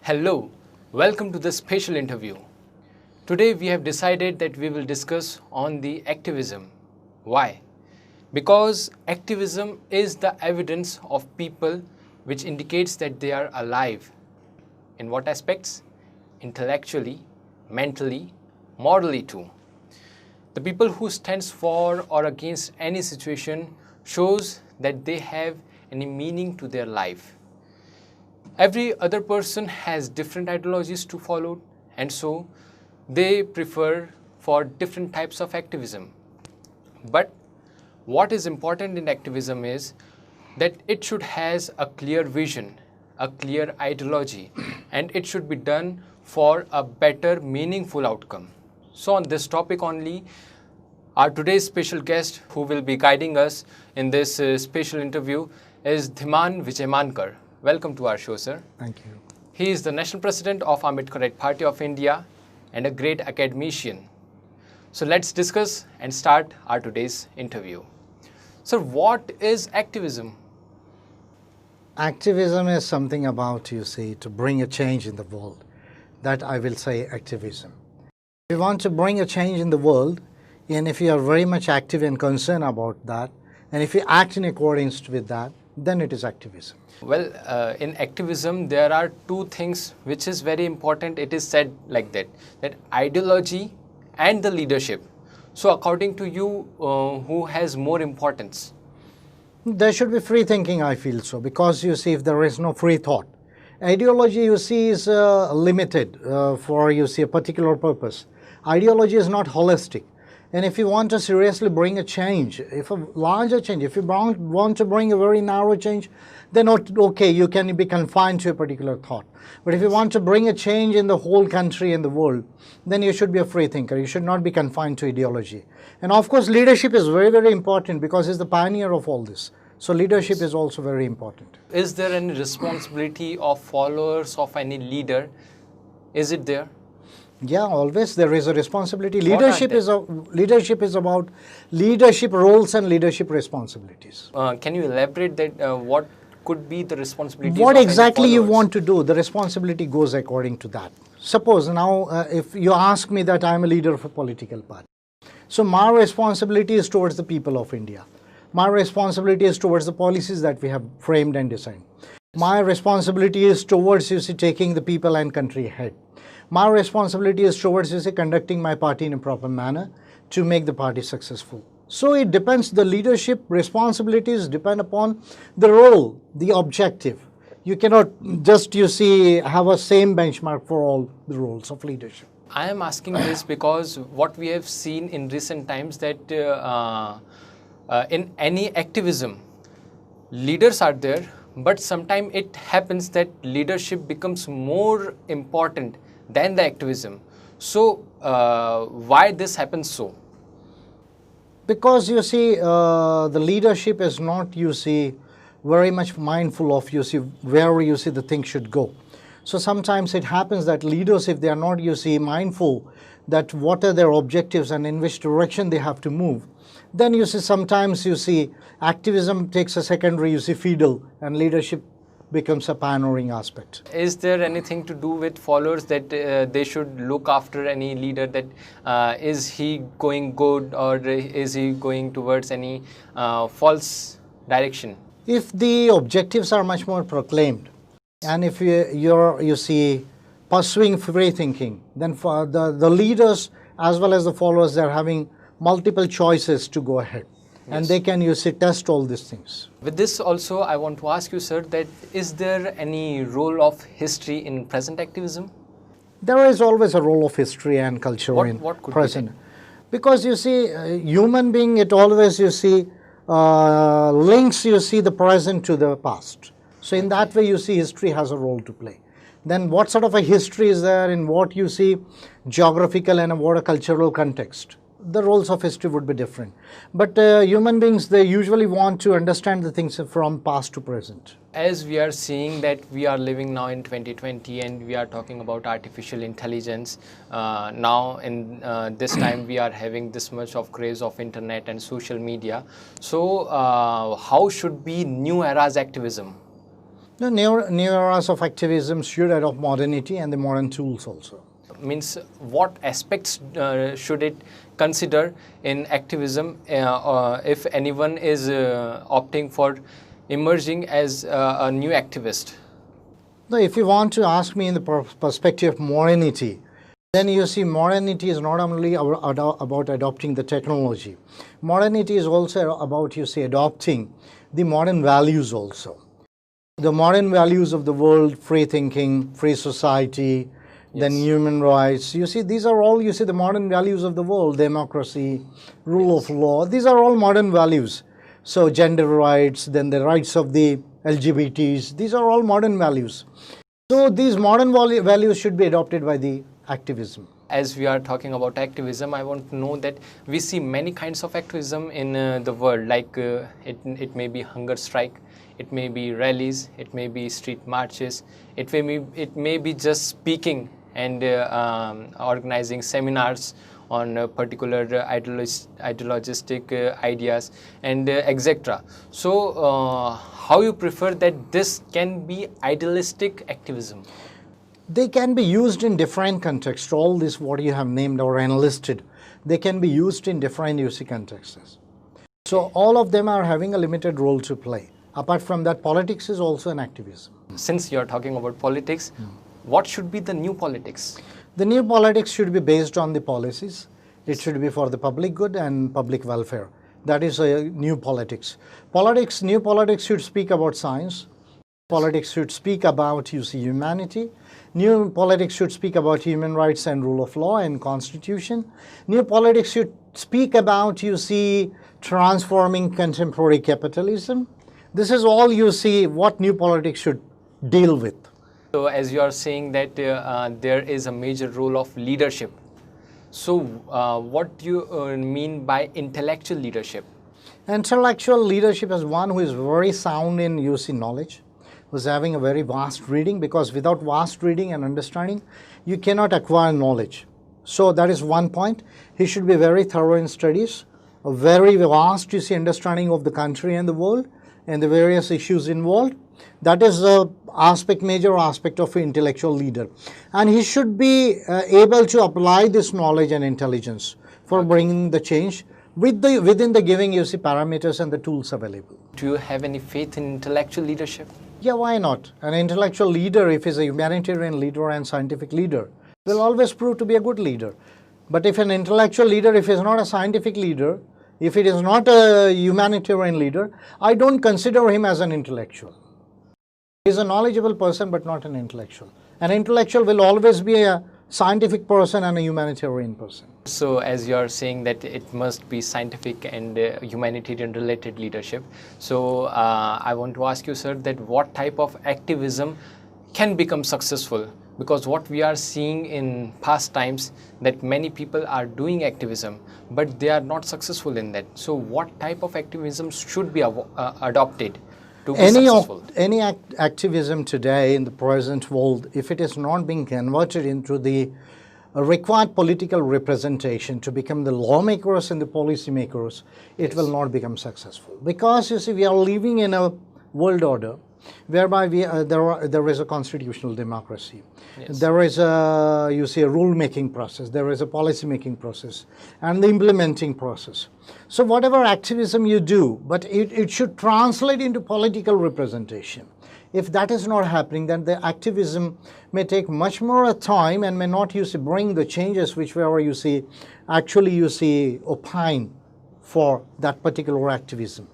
Hello, welcome to this special interview. Today we have decided that we will discuss on the activism. Why? Because activism is the evidence of people which indicates that they are alive. In what aspects? Intellectually, mentally, morally too. The people who stands for or against any situation shows that they have any meaning to their life. Every other person has different ideologies to follow, and so they prefer for different types of activism. But what is important in activism is that it should has a clear vision, a clear ideology, and it should be done for a better, meaningful outcome. So on this topic only, our today's special guest who will be guiding us in this special interview is Dhiman Vijaymankar. Welcome to our show, sir. Thank you. He is the National President of Ambedkarite Party of India and a great academician. So let's discuss and start our today's interview. Sir, what is activism? Activism is something about, to bring a change in the world. That I will say activism. If you want to bring a change in the world, and if you are very much active and concerned about that, and if you act in accordance with that, then it is activism. Well, in activism, there are two things which is very important. It is said like that ideology and the leadership. So according to you, who has more importance? There should be free thinking, I feel so, because if there is no free thought, ideology is limited for a particular purpose. Ideology is not holistic. And if you want to seriously bring a change, if a larger change, if you want to bring a very narrow change, then okay, you can be confined to a particular thought. But if you want to bring a change in the whole country and the world, then you should be a free thinker. You should not be confined to ideology. And of course, leadership is very, very important because it's the pioneer of all this. So leadership is also very important. Is there any responsibility of followers of any leader? Is it there? Yeah, always there is a responsibility. Leadership is about leadership roles and leadership responsibilities. Can you elaborate that? What could be the responsibility? What exactly you want to do? The responsibility goes according to that. Suppose now, if you ask me that I am a leader of a political party, so my responsibility is towards the people of India. My responsibility is towards the policies that we have framed and designed. My responsibility is towards taking the people and country ahead. My responsibility is towards conducting my party in a proper manner to make the party successful. So it depends, the leadership responsibilities depend upon the role, the objective. You cannot just, have a same benchmark for all the roles of leadership. I am asking this because what we have seen in recent times that in any activism, leaders are there, but sometimes it happens that leadership becomes more important than the activism. So why this happens so? Because the leadership is not very much mindful of where the thing should go. So sometimes it happens that leaders, if they are not mindful that what are their objectives and in which direction they have to move, then sometimes activism takes a secondary fiddle and leadership becomes a pioneering aspect. Is there anything to do with followers that they should look after any leader, that is he going good or is he going towards any false direction? If the objectives are much more proclaimed and if you're pursuing free thinking, then for the leaders as well as the followers, they're having multiple choices to go ahead. Yes. And they can test all these things. With this also, I want to ask you, sir, that is there any role of history in present activism? There is always a role of history and culture in present. Because human being, it always links the present to the past. So in that way, history has a role to play. Then what sort of a history is there in what geographical and what a cultural context? The roles of history would be different. But human beings, they usually want to understand the things from past to present. As we are seeing that we are living now in 2020 and we are talking about artificial intelligence, now in this time we are having this much of craze of internet and social media. So how should be new era's activism? The new eras of activism should adopt modernity and the modern tools also. Means what aspects should it consider in activism if anyone is opting for emerging as a new activist? Now, if you want to ask me in the perspective of modernity, then you see modernity is not only about adopting the technology. Modernity is also about, you see, adopting the modern values also. The modern values of the world, free thinking, free society, then human rights. You see, these are all, you see, the modern values of the world, democracy, rule of law. These are all modern values. So gender rights, then the rights of the LGBTs, these are all modern values. So these modern values should be adopted by the activism. As we are talking about activism, I want to know that we see many kinds of activism in the world, like it may be hunger strike, it may be rallies, it may be street marches, it may be just speaking and organizing seminars on particular ideologistic ideas and etc. So how you prefer that this can be idealistic activism? They can be used in different contexts. All this what you have named or enlisted, they can be used in different UC contexts. So all of them are having a limited role to play. Apart from that, politics is also an activism. Since you are talking about politics, what should be the new politics? The new politics should be based on the policies. It should be for the public good and public welfare. That is a new politics. New politics should speak about science. Politics should speak about, you see, humanity. New politics should speak about human rights and rule of law and constitution. New politics should speak about, you see, transforming contemporary capitalism. This is all, you see, what new politics should deal with. So as you are saying that there is a major role of leadership. So what do you mean by intellectual leadership? Intellectual leadership is one who is very sound in, you see, knowledge, who's having a very vast reading, because without vast reading and understanding, you cannot acquire knowledge. So that is one point. He should be very thorough in studies, a very vast, you see, understanding of the country and the world and the various issues involved. That is a major aspect of an intellectual leader. And he should be able to apply this knowledge and intelligence for bringing the change within the giving, you see, parameters and the tools available. Do you have any faith in intellectual leadership? Yeah, why not? An intellectual leader, if he's a humanitarian leader and scientific leader, will always prove to be a good leader. But if an intellectual leader, if he's not a scientific leader, if it is not a humanitarian leader, I don't consider him as an intellectual. He's a knowledgeable person, but not an intellectual. An intellectual will always be a scientific person and a humanitarian person. So as you are saying that it must be scientific and humanitarian related leadership. So I want to ask you, sir, that what type of activism can become successful? Because what we are seeing in past times that many people are doing activism, but they are not successful in that. So what type of activism should be adopted to be successful? Any activism today in the present world, if it is not being converted into the required political representation to become the lawmakers and the policymakers, it will not become successful. Because, you see, we are living in a world order whereby there is a constitutional democracy. Yes. There is a, you see, a rule-making process. There is a policy-making process and the implementing process. So whatever activism you do, but it should translate into political representation. If that is not happening, then the activism may take much more time and may not, you see, bring the changes which were, you see, actually, you see, opine for that particular activism.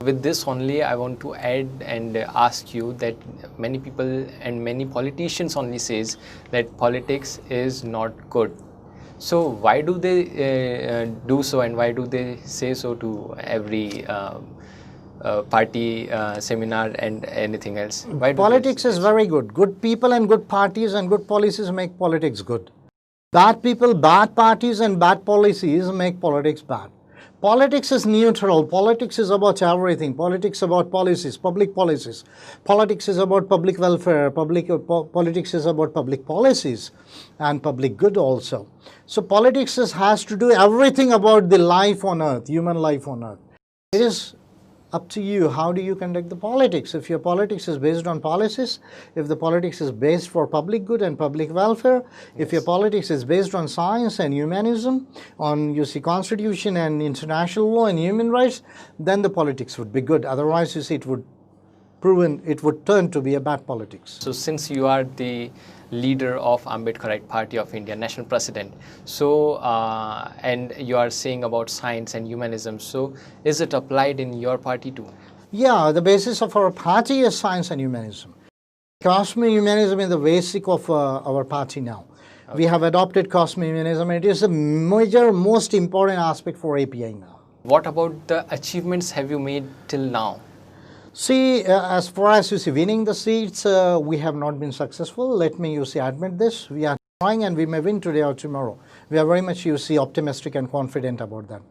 With this only, I want to add and ask you that many people and many politicians only says that politics is not good. So why do they do so, and why do they say so to every party seminar and anything else? Why do politics is very good. Good people and good parties and good policies make politics good. Bad people, bad parties and bad policies make politics bad. Politics is neutral. Politics is about everything. Politics is about policies, public policies. Politics is about public welfare. Politics is about public policies and public good also. So politics has to do everything about the life on earth, human life on earth. It is up to you. How do you conduct the politics? If your politics is based on policies, if the politics is based for public good and public welfare, if your politics is based on science and humanism, on you see constitution and international law and human rights, then the politics would be good. Otherwise, you see, it would turn to be a bad politics. So since you are the leader of Ambedkarite Party of India, national president, so and you are saying about science and humanism, so is it applied in your party too? Yeah, the basis of our party is science and humanism. Cosmic humanism is the basic of our party now. Okay. We have adopted cosmic humanism. It is a major, most important aspect for API now. What about the achievements have you made till now? See, as far as you see winning the seats, we have not been successful. Let me, you see, admit this. We are trying and we may win today or tomorrow. We are very much, you see, optimistic and confident about that.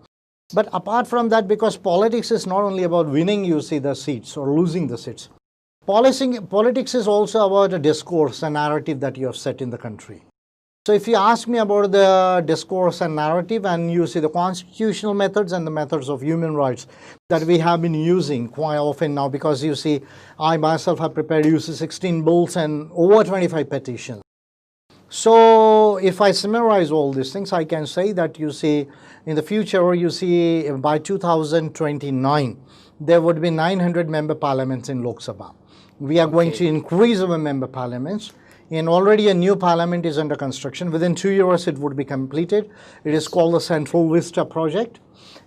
But apart from that, because politics is not only about winning, you see, the seats or losing the seats. Politics is also about a discourse, a narrative that you have set in the country. So if you ask me about the discourse and narrative, and you see the constitutional methods and the methods of human rights that we have been using quite often now, because you see, I myself have prepared, you see, 16 bills and over 25 petitions. So if I summarize all these things, I can say that you see, in the future, you see, by 2029, there would be 900 member parliaments in Lok Sabha. We are going to increase our member parliaments. And already a new parliament is under construction. Within 2 years, it would be completed. It is called the Central Vista Project.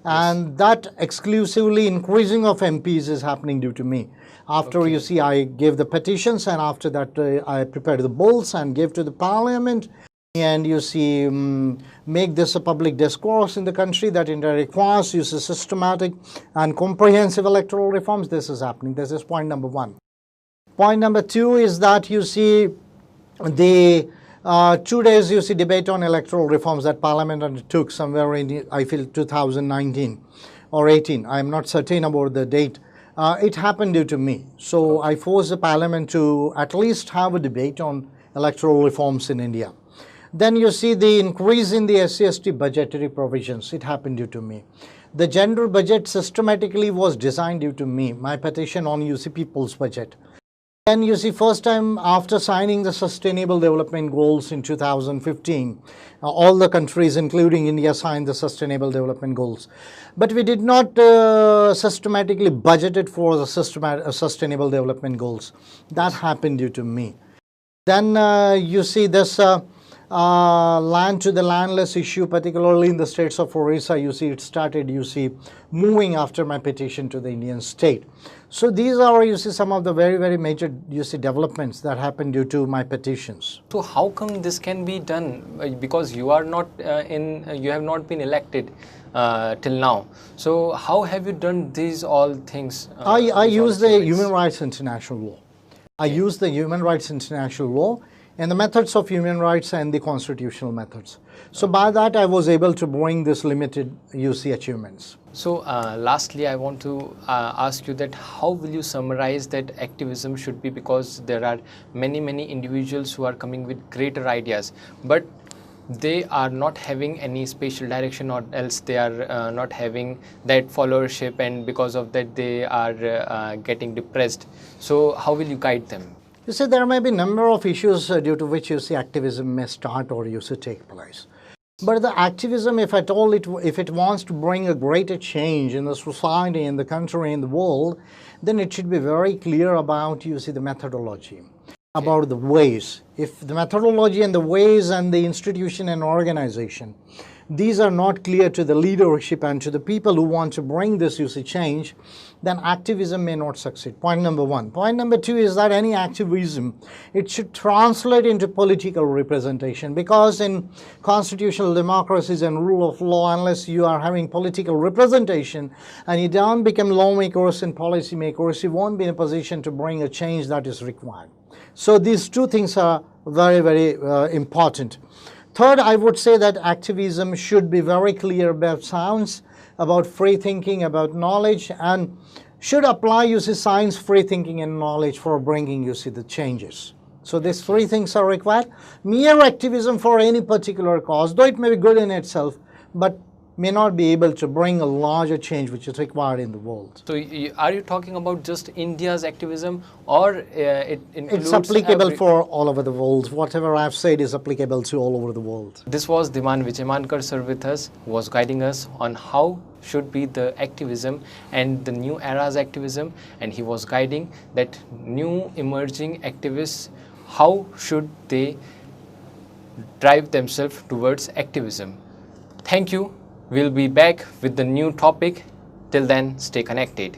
And that exclusively increasing of MPs is happening due to me. After, you see, I gave the petitions, and after that, I prepared the bills and gave to the parliament. And you see, make this a public discourse in the country that India requires, you see, systematic and comprehensive electoral reforms. This is happening. This is point number one. Point number two is that you see, the 2 days, you see, debate on electoral reforms that Parliament undertook somewhere in, I feel, 2019 or 18. I am not certain about the date. It happened due to me. So I forced the Parliament to at least have a debate on electoral reforms in India. Then you see the increase in the SC/ST budgetary provisions. It happened due to me. The general budget systematically was designed due to me. My petition on UC People's Budget. And you see, first time after signing the Sustainable Development Goals in 2015, all the countries, including India, signed the Sustainable Development Goals. But we did not systematically budget it for the Sustainable Development Goals. That happened due to me. Then you see this land to the landless issue, particularly in the states of Orissa, you see, it started, you see, moving after my petition to the Indian state. So these are, you see, some of the very, very major, you see, developments that happened due to my petitions. So how come this can be done? Because you are not you have not been elected till now. So how have you done these all things? I use the Human Rights International Law. I use the Human Rights International Law and the methods of human rights and the constitutional methods. So by that, I was able to bring this limited, you see, achievements. So lastly, I want to ask you that how will you summarize that activism should be, because there are many individuals who are coming with greater ideas, but they are not having any spatial direction, or else they are not having that followership, and because of that they are getting depressed. So how will you guide them? You see, there may be a number of issues due to which you see activism may start or you see take place. But the activism, if at all, if it wants to bring a greater change in the society, in the country, in the world, then it should be very clear about, you see, the methodology, about the ways. If the methodology and the ways and the institution and organization, these are not clear to the leadership and to the people who want to bring this, you see, change, then activism may not succeed. Point number one. Point number two is that any activism, it should translate into political representation, because in constitutional democracies and rule of law, unless you are having political representation and you don't become lawmakers and policymakers, you won't be in a position to bring a change that is required. So these two things are very important. Third, I would say that activism should be very clear about science, about free thinking, about knowledge, and should apply, you see, science, free thinking, and knowledge for bringing, you see, the changes. So these three things are required. Mere activism for any particular cause, though it may be good in itself, but may not be able to bring a larger change which is required in the world. So are you talking about just India's activism, or it includes It's applicable every- for all over the world. Whatever I've said is applicable to all over the world. This was Dhiman Vijaymankar sir with us, who was guiding us on how should be the activism and the new era's activism, and he was guiding that new emerging activists, how should they drive themselves towards activism. Thank you. We'll be back with the new topic. Till then, stay connected.